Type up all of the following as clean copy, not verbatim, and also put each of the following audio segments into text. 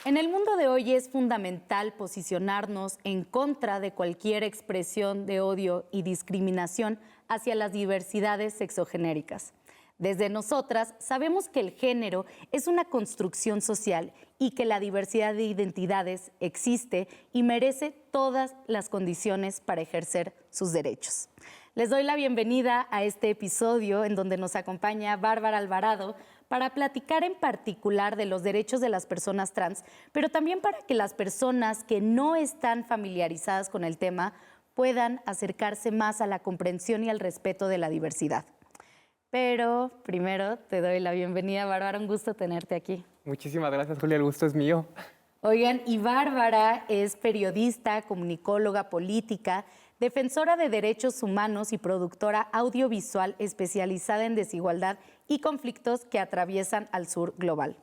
En el mundo de hoy es fundamental posicionarnos en contra de cualquier expresión de odio y discriminación hacia las diversidades sexogenéricas. Desde nosotras sabemos que el género es una construcción social y que la diversidad de identidades existe y merece todas las condiciones para ejercer sus derechos. Les doy la bienvenida a este episodio en donde nos acompaña Bárbara Alvarado para platicar en particular de los derechos de las personas trans, pero también para que las personas que no están familiarizadas con el tema puedan acercarse más a la comprensión y al respeto de la diversidad. Pero primero te doy la bienvenida, Bárbara, un gusto tenerte aquí. Muchísimas gracias, Julia, el gusto es mío. Oigan, y Bárbara es periodista, comunicóloga política, defensora de derechos humanos y productora audiovisual especializada en desigualdad y conflictos que atraviesan al sur global.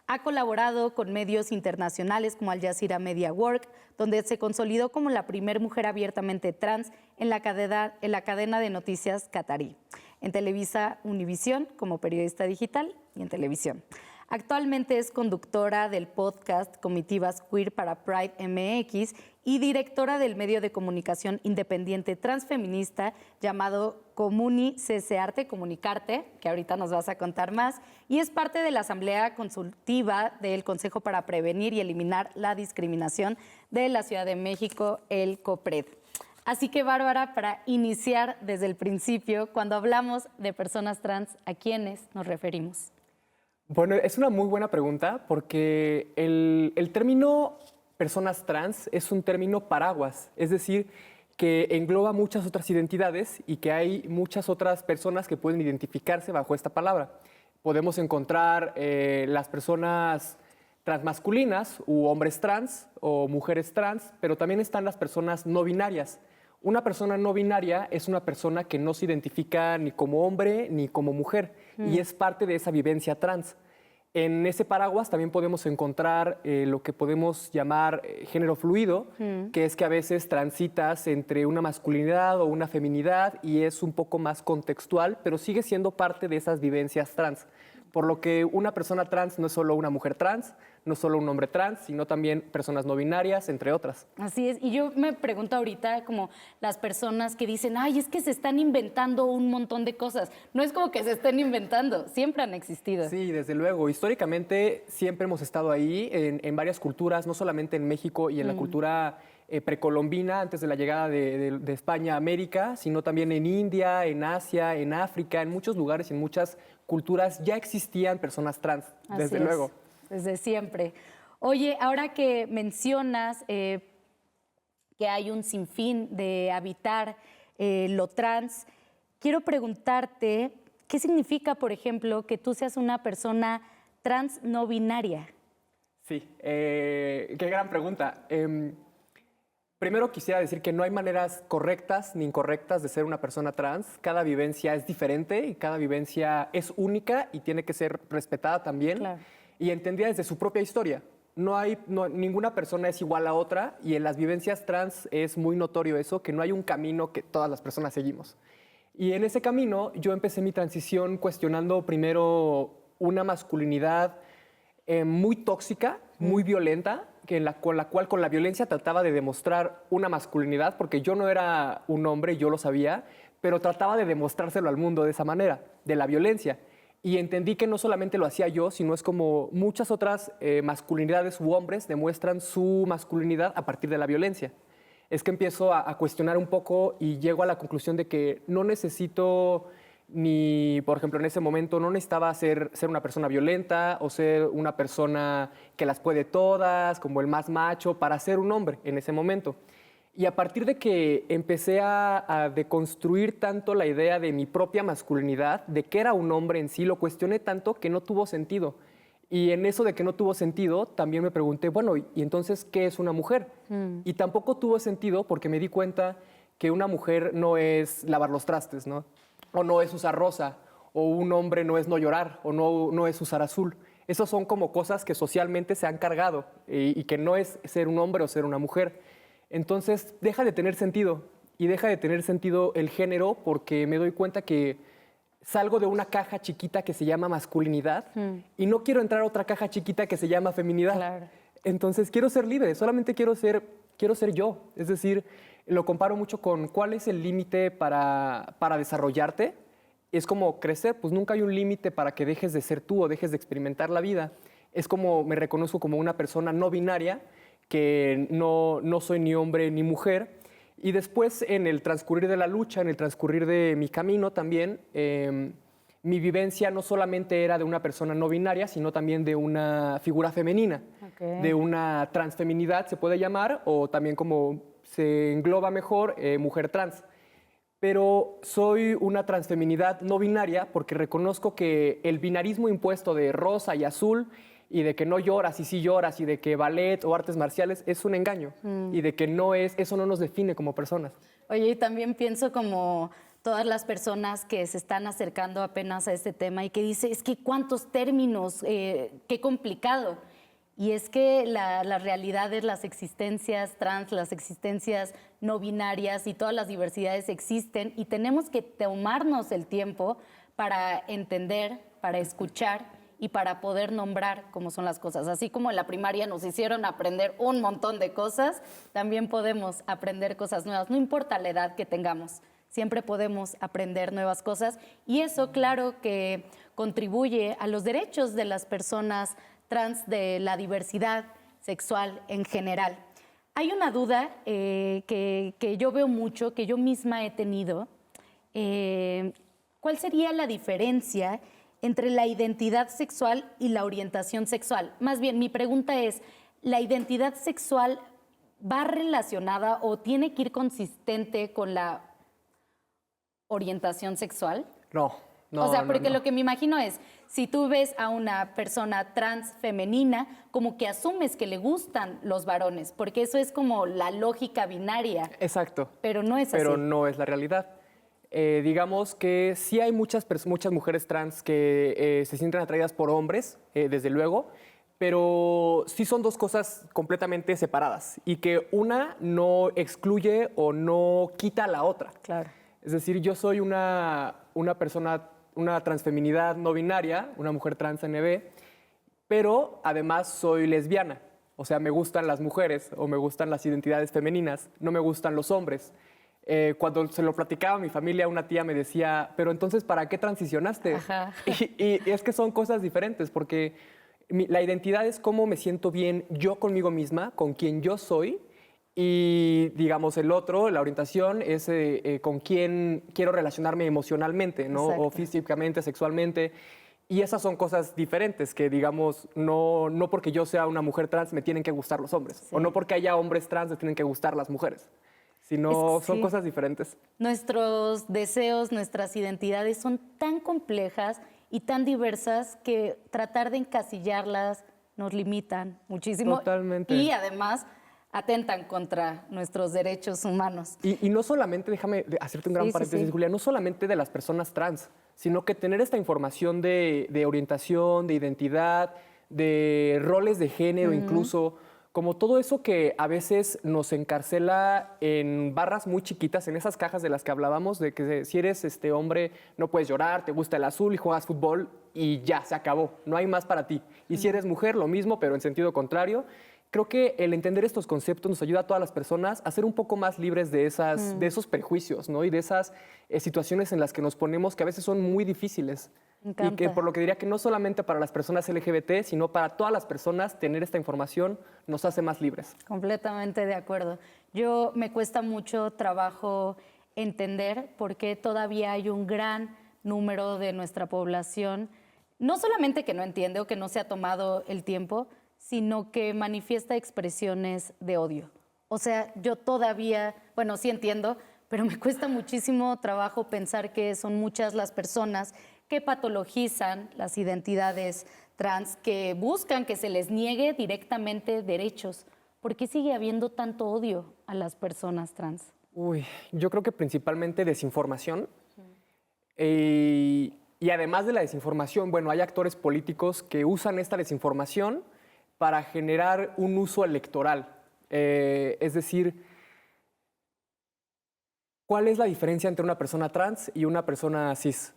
Ha colaborado con medios internacionales como Al Jazeera Media Work, donde se consolidó como la primera mujer abiertamente trans en la cadena de noticias catarí. En Televisa Univisión como periodista digital y en televisión. Actualmente es conductora del podcast Comitivas Queer para Pride MX y directora del medio de comunicación independiente transfeminista llamado Comuni CC Arte, Comunicarte, que ahorita nos vas a contar más, y es parte de la Asamblea Consultiva del Consejo para Prevenir y Eliminar la Discriminación de la Ciudad de México, el COPRED. Así que, Bárbara, para iniciar desde el principio, cuando hablamos de personas trans, ¿a quiénes nos referimos? Bueno, es una muy buena pregunta porque el término personas trans es un término paraguas, es decir, que engloba muchas otras identidades y que hay muchas otras personas que pueden identificarse bajo esta palabra. Podemos encontrar las personas transmasculinas u hombres trans o mujeres trans, pero también están las personas no binarias. Una persona no binaria es una persona que no se identifica ni como hombre ni como mujer y es parte de esa vivencia trans. En ese paraguas también podemos encontrar lo que podemos llamar género fluido, que es que a veces transitas entre una masculinidad o una feminidad y es un poco más contextual, pero sigue siendo parte de esas vivencias trans. Por lo que una persona trans no es solo una mujer trans, no es solo un hombre trans, sino también personas no binarias, entre otras. Así es. Y yo me pregunto ahorita como las personas que dicen, ay, es que se están inventando un montón de cosas. No es como que se estén inventando, siempre han existido. Sí, desde luego. Históricamente siempre hemos estado ahí en varias culturas, no solamente en México y en la cultura precolombina, antes de la llegada de España a América, sino también en India, en Asia, en África, en muchos lugares y en muchas culturas ya existían personas trans, desde luego. Desde siempre. Oye, ahora que mencionas que hay un sinfín de habitar lo trans, quiero preguntarte, ¿qué significa, por ejemplo, que tú seas una persona trans no binaria? Sí, qué gran pregunta. Primero quisiera decir que no hay maneras correctas ni incorrectas de ser una persona trans. Cada vivencia es diferente y cada vivencia es única y tiene que ser respetada también. Claro. Y entendida desde su propia historia. Ninguna persona es igual a otra y en las vivencias trans es muy notorio eso, que no hay un camino que todas las personas seguimos. Y en ese camino yo empecé mi transición cuestionando primero una masculinidad muy tóxica, muy violenta, con la violencia trataba de demostrar una masculinidad, porque yo no era un hombre, yo lo sabía, pero trataba de demostrárselo al mundo de esa manera, de la violencia. Y entendí que no solamente lo hacía yo, sino es como muchas otras masculinidades u hombres demuestran su masculinidad a partir de la violencia. Es que empiezo a cuestionar un poco y llego a la conclusión de que no necesito ni, por ejemplo, en ese momento no necesitaba ser una persona violenta o ser una persona que las puede todas, como el más macho, para ser un hombre en ese momento. Y a partir de que empecé a deconstruir tanto la idea de mi propia masculinidad, de que era un hombre en sí, lo cuestioné tanto que no tuvo sentido. Y en eso de que no tuvo sentido, también me pregunté, bueno, ¿y entonces qué es una mujer? Y tampoco tuvo sentido porque me di cuenta que una mujer no es lavar los trastes, ¿no? O no es usar rosa, o un hombre no es no llorar, o no es usar azul. Esas son como cosas que socialmente se han cargado y que no es ser un hombre o ser una mujer. Entonces deja de tener sentido y deja de tener sentido el género porque me doy cuenta que salgo de una caja chiquita que se llama masculinidad y no quiero entrar a otra caja chiquita que se llama feminidad. Claro. Entonces quiero ser libre, solamente quiero ser yo. Es decir, lo comparo mucho con cuál es el límite para desarrollarte. Es como crecer, pues nunca hay un límite para que dejes de ser tú o dejes de experimentar la vida. Es como me reconozco como una persona no binaria, que no soy ni hombre ni mujer. Y después, en el transcurrir de la lucha, en el transcurrir de mi camino también, mi vivencia no solamente era de una persona no binaria, sino también de una figura femenina, de una transfeminidad, se puede llamar, o también como se engloba mejor, mujer trans. Pero soy una transfeminidad no binaria porque reconozco que el binarismo impuesto de rosa y azul y de que no lloras y sí lloras y de que ballet o artes marciales es un engaño y de que eso no nos define como personas. Oye, y también pienso como todas las personas que se están acercando apenas a este tema y que dice, es que cuántos términos, qué complicado. Y es que las realidades, las existencias trans, las existencias no binarias y todas las diversidades existen y tenemos que tomarnos el tiempo para entender, para escuchar y para poder nombrar cómo son las cosas. Así como en la primaria nos hicieron aprender un montón de cosas, también podemos aprender cosas nuevas, no importa la edad que tengamos. Siempre podemos aprender nuevas cosas y eso, claro, que contribuye a los derechos de las personas trans, de la diversidad sexual en general. Hay una duda que yo veo mucho, que yo misma he tenido. ¿Cuál sería la diferencia entre la identidad sexual y la orientación sexual? Más bien, mi pregunta es, ¿la identidad sexual va relacionada o tiene que ir consistente con la orientación sexual? No, no. O sea, porque no. lo que me imagino es, si tú ves a una persona trans femenina, como que asumes que le gustan los varones, porque eso es como la lógica binaria. Exacto. Pero no es así. Pero no es la realidad. Digamos que sí hay muchas mujeres trans que se sienten atraídas por hombres, desde luego, pero sí son dos cosas completamente separadas y que una no excluye o no quita a la otra. Claro. Es decir, yo soy una persona, una transfeminidad no binaria, una mujer trans NB, pero además soy lesbiana. O sea, me gustan las mujeres o me gustan las identidades femeninas, no me gustan los hombres. Cuando se lo platicaba a mi familia, una tía me decía, pero entonces, ¿para qué transicionaste? Ajá. Y es que son cosas diferentes, porque la identidad es cómo me siento bien yo conmigo misma, con quien yo soy, y digamos el otro, la orientación, es con quién quiero relacionarme emocionalmente, ¿no? Exacto. O físicamente, sexualmente. Y esas son cosas diferentes que, digamos, no porque yo sea una mujer trans me tienen que gustar los hombres, Sí. o no porque haya hombres trans me tienen que gustar las mujeres. Sino Sí. son cosas diferentes. Nuestros deseos, nuestras identidades son tan complejas y tan diversas que tratar de encasillarlas nos limitan muchísimo. Totalmente. Y además atentan contra nuestros derechos humanos. Y no solamente, déjame hacerte un gran Sí, sí, paréntesis, sí. Julia, no solamente de las personas trans, sino que tener esta información de orientación, de identidad, de roles de género incluso, como todo eso que a veces nos encarcela en barras muy chiquitas, en esas cajas de las que hablábamos, de que si eres hombre no puedes llorar, te gusta el azul y juegas fútbol y ya, se acabó, no hay más para ti. Y si eres mujer, lo mismo, pero en sentido contrario. Creo que el entender estos conceptos nos ayuda a todas las personas a ser un poco más libres de esos prejuicios, ¿no? Y de esas situaciones en las que nos ponemos que a veces son muy difíciles. Me Y que encanta. por lo que diría que no solamente para las personas LGBT, sino para todas las personas, tener esta información nos hace más libres. Completamente de acuerdo. Yo me cuesta mucho trabajo entender por qué todavía hay un gran número de nuestra población, no solamente que no entiende o que no se ha tomado el tiempo, sino que manifiesta expresiones de odio. O sea, yo todavía, bueno, sí entiendo, pero me cuesta muchísimo trabajo pensar que son muchas las personas que patologizan las identidades trans, que buscan que se les niegue directamente derechos. ¿Por qué sigue habiendo tanto odio a las personas trans? Uy, yo creo que principalmente desinformación. Y además de la desinformación, bueno, hay actores políticos que usan esta desinformación para generar un uso electoral. Es decir, ¿cuál es la diferencia entre una persona trans y una persona cis?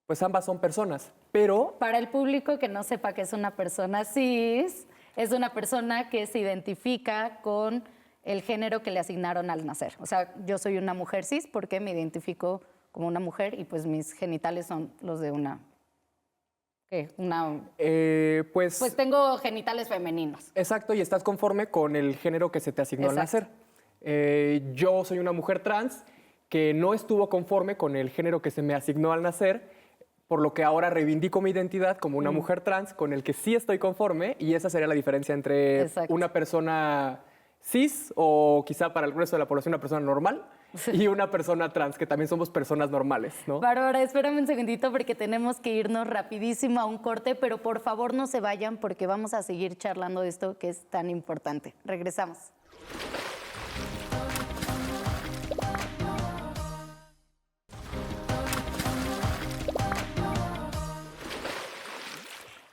Pues ambas son personas, pero Para el público que no sepa que es una persona cis, es una persona que se identifica con el género que le asignaron al nacer. O sea, yo soy una mujer cis porque me identifico como una mujer y pues mis genitales son los de una... ¿Qué? Pues tengo genitales femeninos. Exacto, y estás conforme con el género que se te asignó al nacer. Yo soy una mujer trans que no estuvo conforme con el género que se me asignó al nacer, por lo que ahora reivindico mi identidad como una mujer trans con el que sí estoy conforme, y esa sería la diferencia entre una persona cis o quizá para el resto de la población una persona normal y una persona trans, que también somos personas normales, ¿no? Bárbara, espérame un segundito porque tenemos que irnos rapidísimo a un corte, pero por favor no se vayan porque vamos a seguir charlando de esto que es tan importante. Regresamos.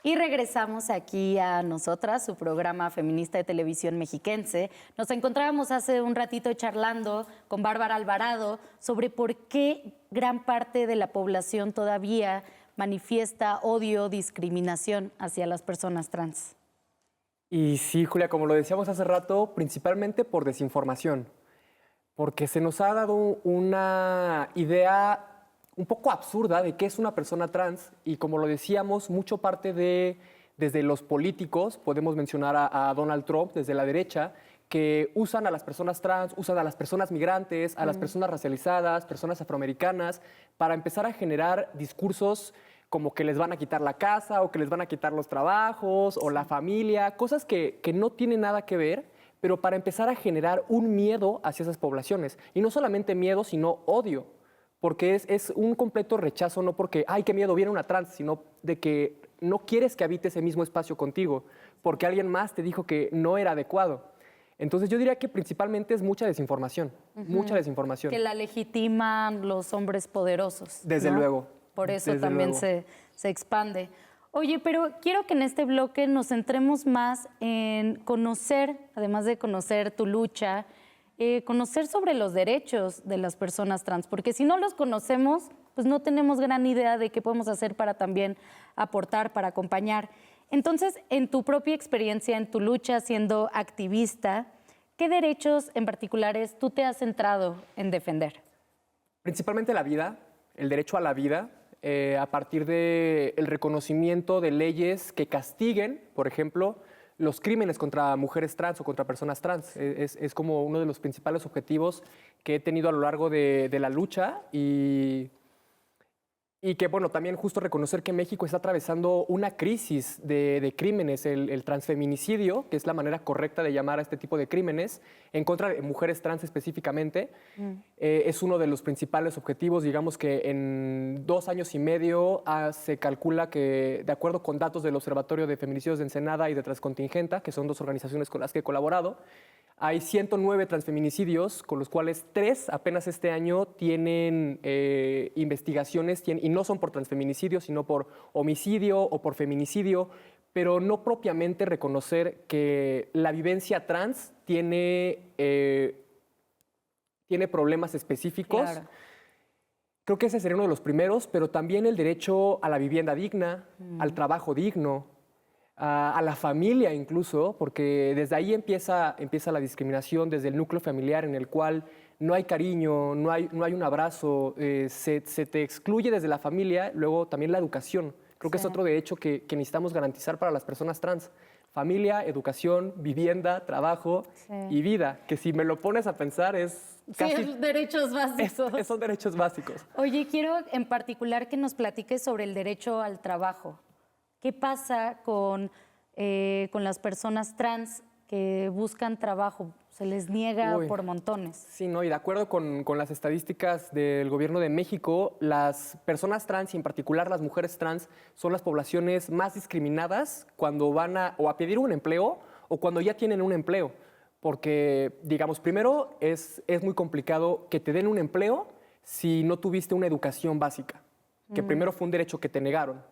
Y regresamos aquí a nosotras, su programa feminista de televisión mexiquense. Nos encontrábamos hace un ratito charlando con Bárbara Alvarado sobre por qué gran parte de la población todavía manifiesta odio, discriminación hacia las personas trans. Y sí, Julia, como lo decíamos hace rato, principalmente por desinformación, porque se nos ha dado una idea un poco absurda de qué es una persona trans, y como lo decíamos, mucho parte desde los políticos, podemos mencionar a Donald Trump desde la derecha, que usan a las personas trans, usan a las personas migrantes, a las personas racializadas, personas afroamericanas, para empezar a generar discursos como que les van a quitar la casa o que les van a quitar los trabajos o la familia, cosas que no tienen nada que ver, pero para empezar a generar un miedo hacia esas poblaciones. Y no solamente miedo, sino odio, porque es un completo rechazo, no porque, ay, qué miedo, viene una trans, sino de que no quieres que habite ese mismo espacio contigo, porque alguien más te dijo que no era adecuado. Entonces yo diría que principalmente es mucha desinformación, mucha desinformación. Que la legitiman los hombres poderosos. Desde ¿no? luego. Por eso desde también luego. se expande. Oye, pero quiero que en este bloque nos centremos más en conocer, además de conocer tu lucha, conocer sobre los derechos de las personas trans, porque si no los conocemos, pues no tenemos gran idea de qué podemos hacer para también aportar, para acompañar. Entonces, en tu propia experiencia, en tu lucha siendo activista, ¿qué derechos en particulares tú te has centrado en defender? Principalmente la vida, el derecho a la vida, a partir del reconocimiento de leyes que castiguen, por ejemplo, los crímenes contra mujeres trans o contra personas trans. Es como uno de los principales objetivos que he tenido a lo largo de la lucha, y que, bueno, también justo reconocer que México está atravesando una crisis de crímenes, el transfeminicidio, que es la manera correcta de llamar a este tipo de crímenes, en contra de mujeres trans específicamente. Es uno de los principales objetivos. Digamos que en 2 años y medio se calcula que, de acuerdo con datos del Observatorio de Feminicidios de Ensenada y de Transcontingenta, que son 2 organizaciones con las que he colaborado, hay 109 transfeminicidios, con los cuales 3 apenas este año tienen investigaciones, y no son por transfeminicidio, sino por homicidio o por feminicidio, pero no propiamente reconocer que la vivencia trans tiene problemas específicos. Claro. Creo que ese sería uno de los primeros, pero también el derecho a la vivienda digna, al trabajo digno, a la familia incluso, porque desde ahí empieza la discriminación, desde el núcleo familiar en el cual no hay cariño, no hay un abrazo, se te excluye desde la familia. Luego también la educación. Creo que es otro derecho que necesitamos garantizar para las personas trans. Familia, educación, vivienda, trabajo y vida, que si me lo pones a pensar es casi... Sí, derechos básicos. Son derechos básicos. Oye, quiero en particular que nos platiques sobre el derecho al trabajo. ¿Qué pasa con las personas trans que buscan trabajo? Se les niega por montones. Sí, no, y de acuerdo con las estadísticas del Gobierno de México, las personas trans y en particular las mujeres trans son las poblaciones más discriminadas cuando van a pedir un empleo o cuando ya tienen un empleo. Porque, digamos, primero es muy complicado que te den un empleo si no tuviste una educación básica, que primero fue un derecho que te negaron.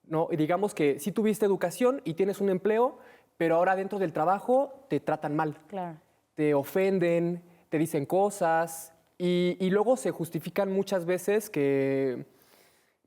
No, y digamos que sí tuviste educación y tienes un empleo, pero ahora dentro del trabajo te tratan mal. Claro. Te ofenden, te dicen cosas y luego se justifican muchas veces que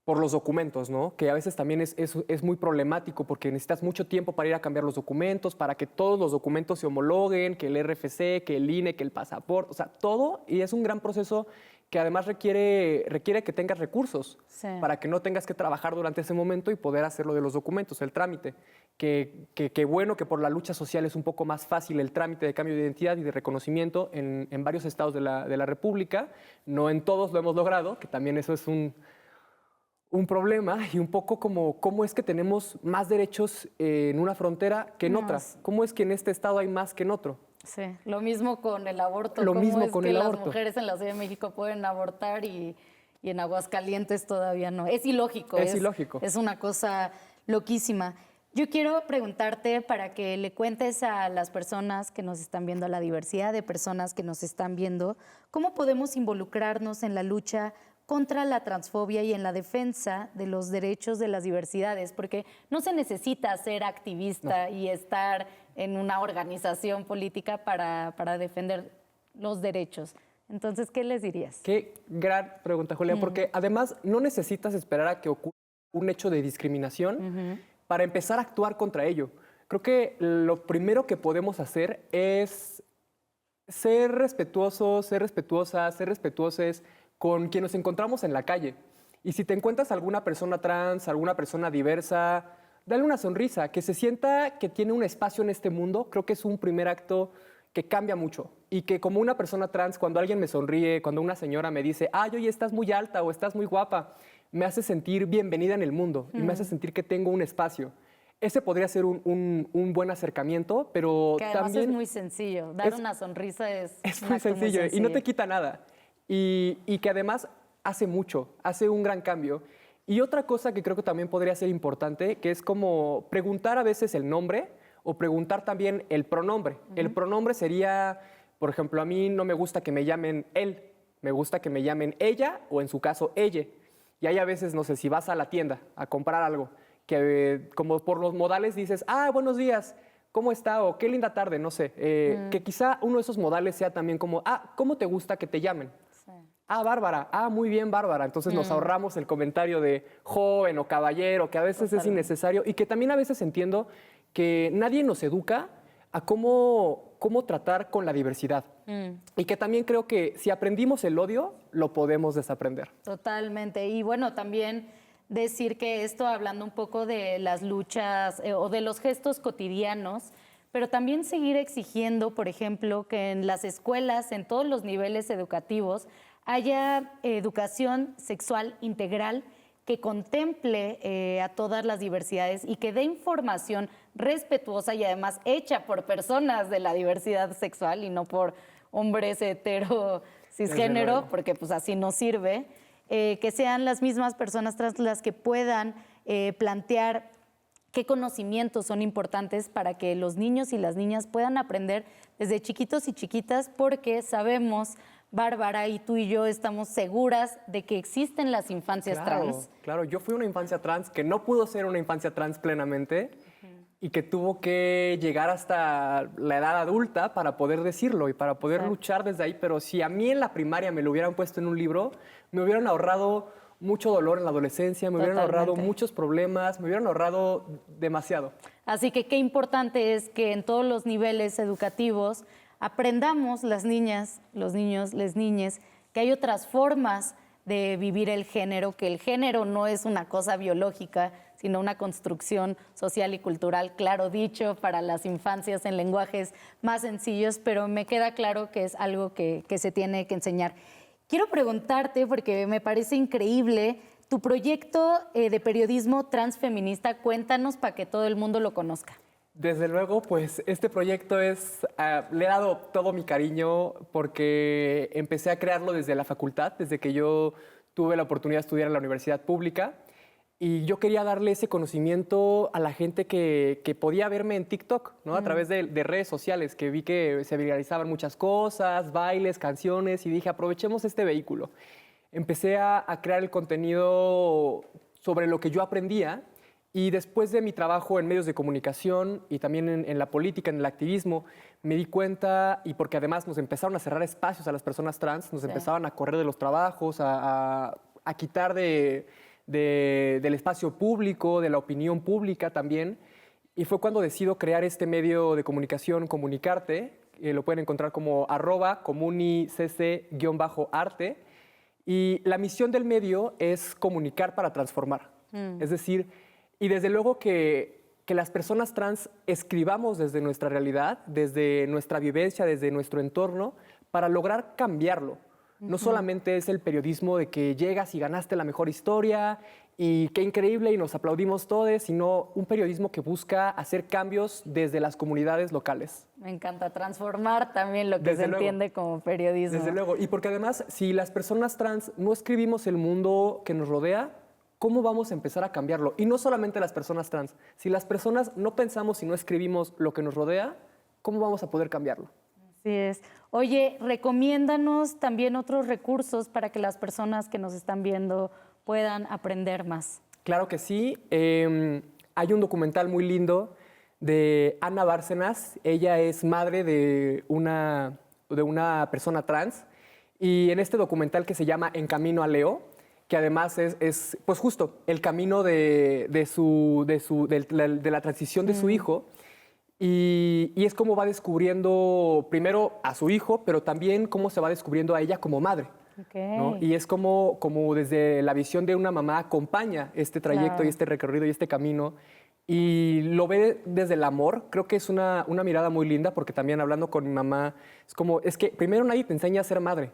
por los documentos, ¿no? Que a veces también es muy problemático porque necesitas mucho tiempo para ir a cambiar los documentos, para que todos los documentos se homologuen, que el RFC, que el INE, que el pasaporte, o sea, todo. Y es un gran proceso que además requiere que tengas recursos para que no tengas que trabajar durante ese momento y poder hacer lo de los documentos, el trámite. Que bueno que por la lucha social es un poco más fácil el trámite de cambio de identidad y de reconocimiento en varios estados de la República. No en todos lo hemos logrado, que también eso es un problema y un poco como cómo es que tenemos más derechos en una frontera que en otra. ¿Cómo es que en este estado hay más que en otro? Sí, lo mismo con el aborto. Lo ¿Cómo mismo es con que el las aborto. mujeres en la Ciudad de México pueden abortar y en Aguascalientes todavía no? Es ilógico. Es ilógico. Es una cosa loquísima. Yo quiero preguntarte para que le cuentes a las personas que nos están viendo, a la diversidad de personas que nos están viendo, cómo podemos involucrarnos en la lucha contra la transfobia y en la defensa de los derechos de las diversidades, porque no se necesita ser activista y estar en una organización política para defender los derechos. Entonces, ¿qué les dirías? Qué gran pregunta, Julia, porque además no necesitas esperar a que ocurra un hecho de discriminación para empezar a actuar contra ello. Creo que lo primero que podemos hacer es ser respetuosos, ser respetuosas, ser respetuosos con quien nos encontramos en la calle. Y si te encuentras alguna persona trans, alguna persona diversa, dale una sonrisa, que se sienta que tiene un espacio en este mundo. Creo que es un primer acto que cambia mucho. Y que como una persona trans, cuando alguien me sonríe, cuando una señora me dice, ay, oye, estás muy alta o estás muy guapa, me hace sentir bienvenida en el mundo y me hace sentir que tengo un espacio. Ese podría ser un buen acercamiento, pero que además también... es muy sencillo. Dar una sonrisa es un muy acto sencillo, muy y no te quita nada. Y que además hace mucho, hace un gran cambio. Y otra cosa que creo que también podría ser importante, que es como preguntar a veces el nombre o preguntar también el pronombre. El pronombre sería, por ejemplo, a mí no me gusta que me llamen él, me gusta que me llamen ella o en su caso ella. Y hay a veces, no sé, si vas a la tienda a comprar algo, que como por los modales dices, ah, buenos días, ¿cómo está? O qué linda tarde, no sé. Que quizá uno de esos modales sea también como, ah, ¿cómo te gusta que te llamen? Sí. Ah, Bárbara. Ah, muy bien, Bárbara. Entonces nos ahorramos el comentario de joven o caballero, que a veces es innecesario y que también a veces entiendo que nadie nos educa a cómo tratar con la diversidad. Y que también creo que si aprendimos el odio, lo podemos desaprender. Totalmente. Y bueno, también decir que esto, hablando un poco de las luchas o de los gestos cotidianos, pero también seguir exigiendo, por ejemplo, que en las escuelas, en todos los niveles educativos, haya educación sexual integral que contemple a todas las diversidades y que dé información respetuosa y además hecha por personas de la diversidad sexual y no por hombres hetero cisgénero, porque pues así no sirve. Que sean las mismas personas trans las que puedan plantear qué conocimientos son importantes para que los niños y las niñas puedan aprender desde chiquitos y chiquitas, porque sabemos, Bárbara, y tú y yo estamos seguras de que existen las infancias trans. Claro, yo fui una infancia trans que no pudo ser una infancia trans plenamente y que tuvo que llegar hasta la edad adulta para poder decirlo y para poder luchar desde ahí. Pero si a mí en la primaria me lo hubieran puesto en un libro, me hubieran ahorrado mucho dolor en la adolescencia, me hubieran ahorrado muchos problemas, me hubieran ahorrado demasiado. Así que qué importante es que en todos los niveles educativos aprendamos las niñas, los niños, las niñas, que hay otras formas de vivir el género, que el género no es una cosa biológica, sino una construcción social y cultural, claro dicho, para las infancias en lenguajes más sencillos, pero me queda claro que es algo que se tiene que enseñar. Quiero preguntarte, porque me parece increíble, tu proyecto de periodismo transfeminista, cuéntanos para que todo el mundo lo conozca. Desde luego, pues este proyecto le he dado todo mi cariño porque empecé a crearlo desde la facultad, desde que yo tuve la oportunidad de estudiar en la universidad pública. Y yo quería darle ese conocimiento a la gente que podía verme en TikTok, ¿no? A través de redes sociales, que vi que se viralizaban muchas cosas, bailes, canciones, y dije, aprovechemos este vehículo. Empecé a crear el contenido sobre lo que yo aprendía, y después de mi trabajo en medios de comunicación y también en la política, en el activismo, me di cuenta, y porque además nos empezaron a cerrar espacios a las personas trans, nos empezaban a correr de los trabajos, a quitar de del espacio público, de la opinión pública también. Y fue cuando decido crear este medio de comunicación, Comunicarte. Lo pueden encontrar como @comunicc_arte. Y la misión del medio es comunicar para transformar. Es decir, y desde luego que las personas trans escribamos desde nuestra realidad, desde nuestra vivencia, desde nuestro entorno, para lograr cambiarlo. No solamente es el periodismo de que llegas y ganaste la mejor historia y qué increíble y nos aplaudimos todos, sino un periodismo que busca hacer cambios desde las comunidades locales. Me encanta transformar también lo que Desde se luego. entiende como periodismo. Desde luego, y porque además, si las personas trans no escribimos el mundo que nos rodea, ¿cómo vamos a empezar a cambiarlo? Y no solamente las personas trans, si las personas no pensamos y no escribimos lo que nos rodea, ¿cómo vamos a poder cambiarlo? Así es. Oye, recomiéndanos también otros recursos para que las personas que nos están viendo puedan aprender más. Claro que sí. Hay un documental muy lindo de Ana Bárcenas. Ella es madre de una persona trans. Y en este documental que se llama En Camino a Leo, que además es pues justo el camino de la transición de su hijo. Y es cómo va descubriendo primero a su hijo, pero también cómo se va descubriendo a ella como madre. Okay. ¿No? Y es como desde la visión de una mamá acompaña este trayecto Claro. y este recorrido y este camino. Y lo ve desde el amor. Creo que es una mirada muy linda porque también hablando con mi mamá, es que primero nadie te enseña a ser madre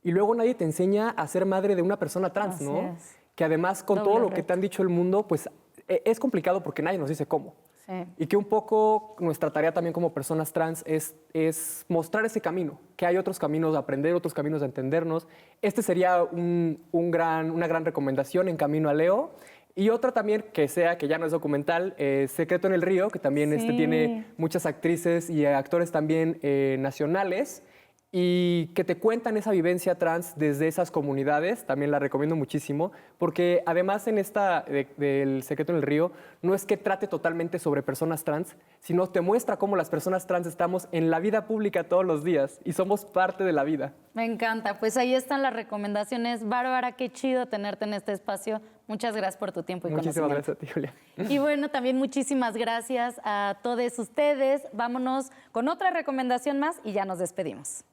y luego nadie te enseña a ser madre de una persona trans, Así ¿no? es. Que además con Doble todo lo que reto. te han dicho el mundo, pues es complicado porque nadie nos dice cómo. Sí. Y que un poco nuestra tarea también como personas trans es mostrar ese camino, que hay otros caminos de aprender, otros caminos de entendernos. Este sería una gran recomendación, En Camino a Leo. Y otra también que ya no es documental, Secreto en el Río, que también Sí. tiene muchas actrices y actores también nacionales y que te cuentan esa vivencia trans desde esas comunidades, también la recomiendo muchísimo, porque además en esta del Secreto en el Río, no es que trate totalmente sobre personas trans, sino te muestra cómo las personas trans estamos en la vida pública todos los días y somos parte de la vida. Me encanta. Pues ahí están las recomendaciones. Bárbara, qué chido tenerte en este espacio. Muchas gracias por tu tiempo y Muchísimas conocimiento. gracias a ti, Julia. Y bueno, también muchísimas gracias a todos ustedes. Vámonos con otra recomendación más y ya nos despedimos.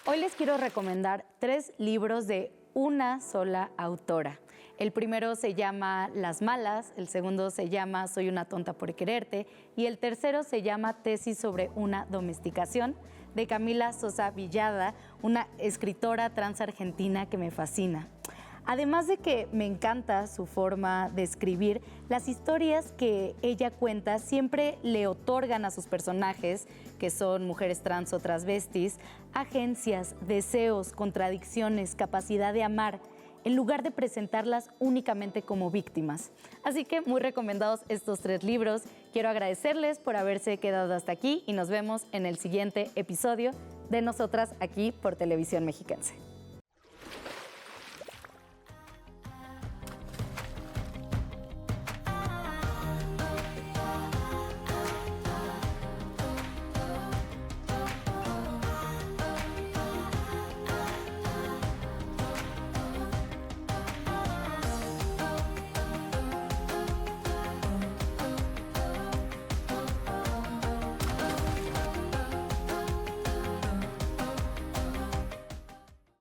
Hoy les quiero recomendar 3 libros de una sola autora. El primero se llama Las Malas, el segundo se llama Soy una tonta por quererte y el tercero se llama Tesis sobre una domesticación, de Camila Sosa Villada, una escritora trans argentina que me fascina. Además de que me encanta su forma de escribir, las historias que ella cuenta siempre le otorgan a sus personajes, que son mujeres trans o transvestis, agencias, deseos, contradicciones, capacidad de amar, en lugar de presentarlas únicamente como víctimas. Así que muy recomendados estos 3 libros. Quiero agradecerles por haberse quedado hasta aquí y nos vemos en el siguiente episodio de Nosotras aquí por Televisión Mexiquense.